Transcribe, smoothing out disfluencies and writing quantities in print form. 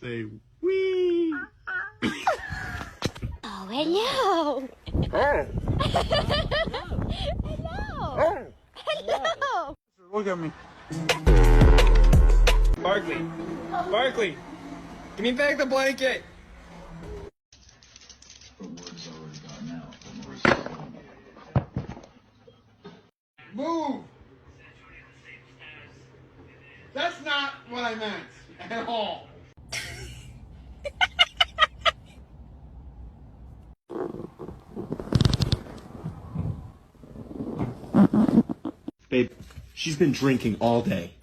Say wee. Oh, hello. Oh. Hello. Hello. Look at me. Barkley. Barkley. Give me back the blanket. Move. That's not what I meant at all. Babe, she's been drinking all day.